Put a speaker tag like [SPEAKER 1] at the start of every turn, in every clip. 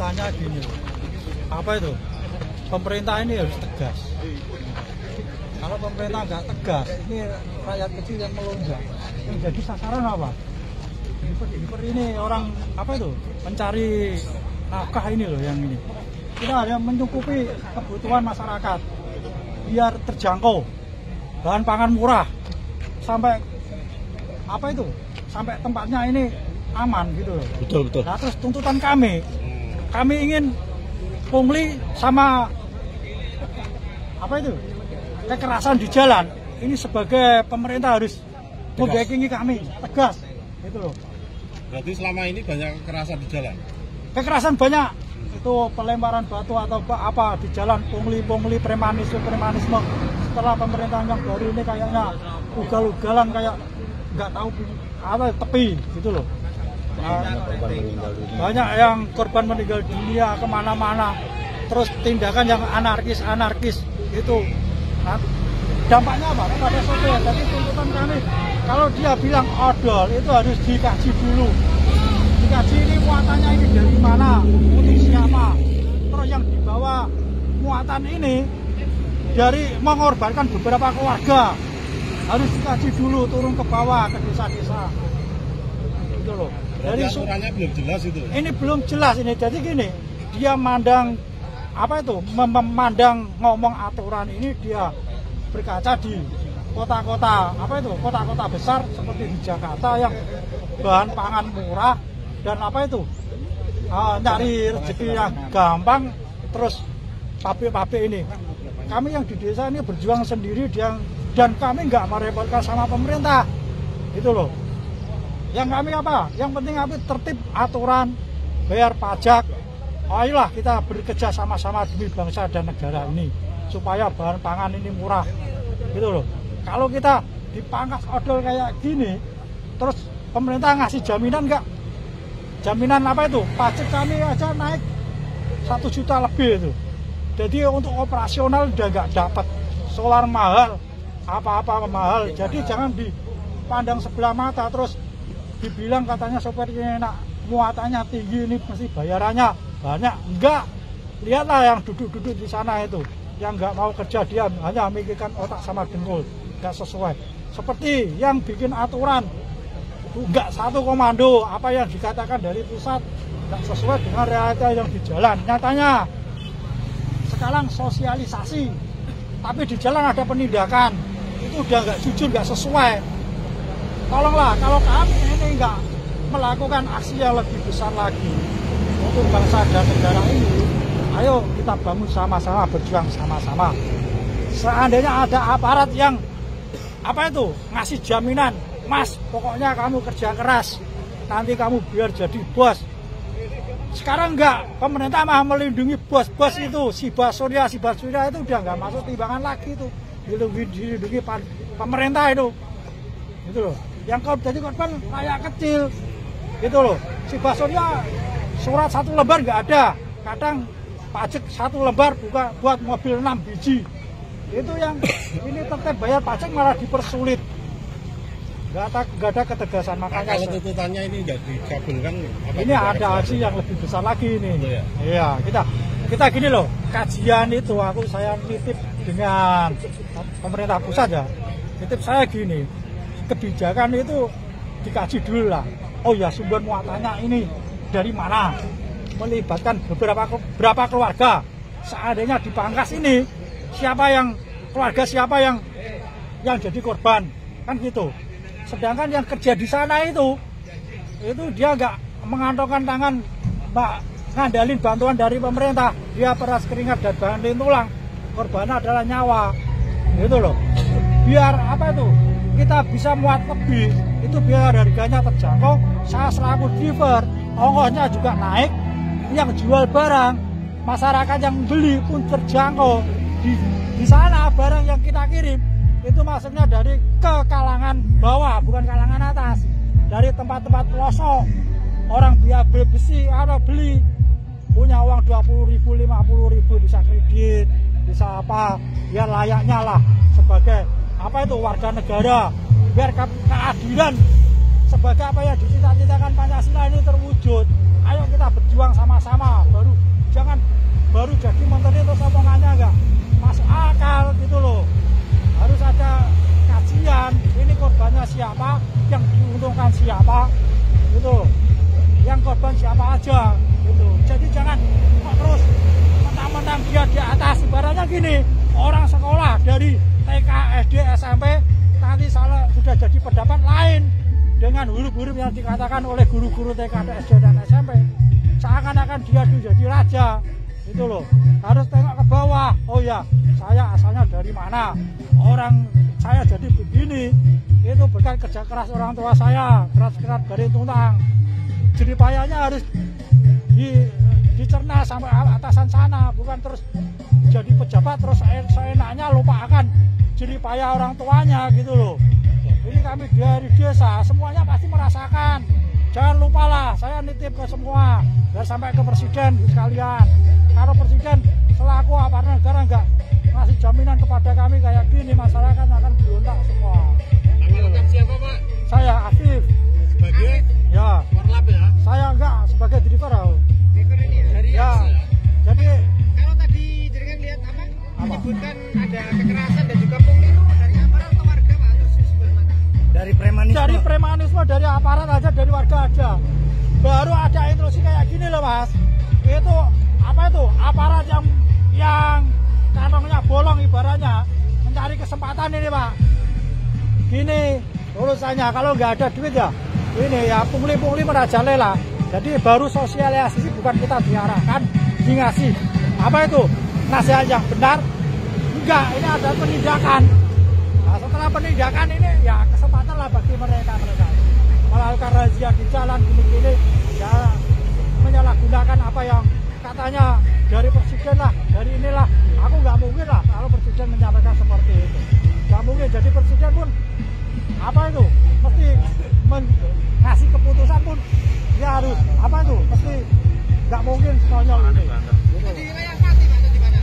[SPEAKER 1] tanya gini, apa itu? Pemerintah ini harus tegas. Kalau pemerintah nggak tegas, ini rakyat kecil yang melunjak. Yang jadi sasaran apa? Ini orang apa itu? Mencari nafkah ini loh yang ini. Kita hanya mencukupi kebutuhan masyarakat biar terjangkau, bahan pangan murah, sampai apa itu? Sampai tempatnya ini aman gitu loh.
[SPEAKER 2] Betul.
[SPEAKER 1] Nah terus tuntutan kami ingin pungli sama apa itu kekerasan di jalan. Ini sebagai pemerintah harus membackingi kami tegas, gitu loh.
[SPEAKER 2] Berarti selama ini banyak kekerasan di jalan?
[SPEAKER 1] Kekerasan banyak, itu pelemparan batu atau apa di jalan, pungli premanisme. Setelah pemerintahan yang baru ini kayaknya ugal-ugalan, kayak nggak tahu apa tepi, gitu loh. Banyak yang korban meninggal dunia kemana-mana, terus tindakan yang anarkis itu. Nah, dampaknya apa kepada sopir? Jadi tuntutan kami, kalau dia bilang odol itu harus dikaji dulu, dikaji ini muatannya ini dari mana, untuk siapa, terus yang dibawa muatan ini dari mengorbankan beberapa keluarga, harus dikaji dulu, turun ke bawah ke desa-desa, gitu loh.
[SPEAKER 2] Jadi aturannya belum jelas itu? Ini
[SPEAKER 1] belum jelas ini. Jadi gini, dia mandang apa itu, memandang ngomong aturan ini dia berkaca di kota-kota apa itu, kota-kota besar seperti di Jakarta yang bahan pangan murah dan apa itu nyari rezeki yang gampang, terus pabrik-pabrik ini. Kami yang di desa ini berjuang sendiri dan kami nggak merepotkan sama pemerintah, itu loh. Yang kami apa? Yang penting kami tertib aturan, bayar pajak. Ayolah kita bekerja sama-sama demi bangsa dan negara ini supaya bahan pangan ini murah, gitu loh. Kalau kita dipangkas odol kayak gini, terus pemerintah ngasih jaminan nggak? Jaminan apa itu? Pajak kami aja naik 1 juta lebih itu. Jadi untuk operasional udah nggak dapat. Solar mahal, apa-apa mahal. Jadi jangan dipandang sebelah mata terus dibilang katanya sopir ini enak, muatannya tinggi, ini mesti bayarannya banyak. Enggak, lihatlah yang duduk-duduk di sana itu, yang nggak mau kerja, dia hanya memikirkan otak sama dengkul, nggak sesuai. Seperti yang bikin aturan, nggak satu komando, apa yang dikatakan dari pusat nggak sesuai dengan realita yang di jalan. Nyatanya sekarang sosialisasi, tapi di jalan ada penindakan, itu udah nggak jujur, nggak sesuai. Tolonglah, kalau kami ini nggak melakukan aksi yang lebih besar lagi untuk bangsa dan negara ini, ayo kita bangun sama-sama, berjuang sama-sama. Seandainya ada aparat yang apa itu ngasih jaminan, Mas, pokoknya kamu kerja keras, nanti kamu biar jadi bos. Sekarang enggak, pemerintah mah melindungi bos-bos itu, si Basurya itu udah nggak masuk timbangan lagi itu, dilindungi pemerintah itu, gitu loh. Yang kau jadi korban rakyat kecil, gitu loh. Si Basurya surat 1 lembar nggak ada, kadang pajak 1 lembar buat mobil 6 biji. Itu yang ini tetap bayar pajak malah dipersulit. Nggak ada ketegasan, makanya
[SPEAKER 2] kalau tuntutannya ini nggak dikabulkan,
[SPEAKER 1] ini ada aksi yang lebih besar lagi ini.
[SPEAKER 2] Ya?
[SPEAKER 1] Iya, kita gini loh, kajian itu saya nitip dengan pemerintah pusat ya. Nitip saya gini, kebijakan itu dikaji dulu lah. Oh ya, sumber muatannya ini dari mana? Melibatkan berapa keluarga. Seandainya dipangkas ini, keluarga siapa yang jadi korban, kan gitu. Sedangkan yang kerja di sana itu dia nggak mengantongkan tangan, ngandalin bantuan dari pemerintah. Dia peras keringat dan banting tulang. Korbannya adalah nyawa, gitu loh. Biar apa itu? Kita bisa muat lebih, itu biar harganya terjangkau. Saya selaku driver, ongkosnya juga naik. Yang jual barang, masyarakat yang beli pun terjangkau. Di sana barang yang kita kirim itu masuknya dari ke kalangan bawah, bukan kalangan atas. Dari tempat-tempat pelosok, orang biar beli besi atau beli punya uang 20.000, 50.000 bisa kredit, bisa apa, biar layaknya lah sebagai apa itu warga negara, biar keadilan sebagai apa ya dicita-citakan Pancasila ini terwujud. Ayo kita berjuang sama-sama, baru Artinya gini, orang sekolah dari TK, SD, SMP nanti sudah jadi pendapat lain dengan huruf-huruf yang dikatakan oleh guru-guru TK, SD, dan SMP. Seakan-akan dia jadi raja, itu loh. Harus tengok ke bawah. Oh ya, saya asalnya dari mana? Orang saya jadi begini, itu berkat kerja keras orang tua saya, keras-keras dari tuntang. Jerih payahnya harus dicerna sampai atasan sana, bukan terus jadi pejabat terus seenaknya lupa akan jerih payah orang tuanya gitu loh. Ini kami dari desa, semuanya pasti merasakan. Jangan lupalah, saya nitip ke semua dan sampai ke presiden sekalian. Kalau presiden selaku aparat negara enggak ngasih jaminan kepada kami kayak gini, masyarakat akan berontak semua.
[SPEAKER 2] Nama lengkap siapa Pak?
[SPEAKER 1] Saya aktif.
[SPEAKER 2] Sebagai?
[SPEAKER 1] Ya.
[SPEAKER 2] Warlap ya?
[SPEAKER 1] Saya enggak sebagai driver.
[SPEAKER 3] Driver ini ya? Dari
[SPEAKER 1] ya. Jadi
[SPEAKER 3] kalau tadi jenengan lihat apa? Menyebutkan ada kekerasan dan juga pungli itu dari aparat atau warga Pak? Atau sumber mana? Dari premanisme.
[SPEAKER 1] Dari premanisme, dari aparat aja, dari warga aja. Baru ada intrusi kayak gini loh Mas. Itu apa itu? Aparat yang kantongnya bolong ibaratnya mencari kesempatan ini Pak. Gini urusannya, kalau nggak ada duit ya ini ya pungli-pungli merajalela. Jadi baru sosialisasi, bukan kita diarahkan, ngasih apa itu nasihat yang benar. Enggak, ini ada penindakan. Nah, setelah penindakan ini ya kesempatan lah bagi mereka melakukan razia di jalan gini-gini ya, menyalahgunakan apa yang katanya dari presiden lah, dari inilah. Aku nggak mungkin lah kalau presiden menyampaikan seperti itu, nggak mungkin. Jadi presiden pun apa itu mesti ngasih keputusan pun dia harus apa itu mesti nggak mungkin sekonyol ini.
[SPEAKER 3] Itu di wilayah Pati atau di mana?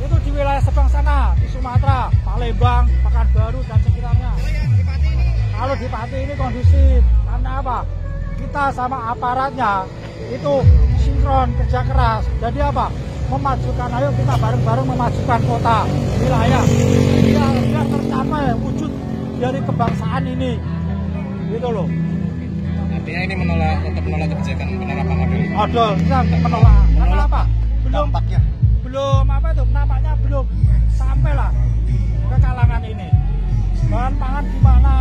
[SPEAKER 1] Itu di wilayah Sebang sana, di Sumatera, Palembang, Pekanbaru dan sekitarnya.
[SPEAKER 3] Oh ya, di Pati ini.
[SPEAKER 1] Kalau di Pati ini kondusif, karena apa? Kita sama aparatnya itu sinkron, kerja keras. Jadi apa? Memajukan, ayo kita bareng-bareng memajukan kota, wilayah. Biar tercapai wujud dari kebangsaan ini. Gitu loh.
[SPEAKER 2] Artinya ini tetap menolak kebijakan penerapan model ini.
[SPEAKER 1] Aduh, kita menolak. Karena apa? Belum
[SPEAKER 2] Dampaknya.
[SPEAKER 1] Belum apa itu? Nampaknya belum sampai lah ke kalangan ini. Bahan pangan gimana?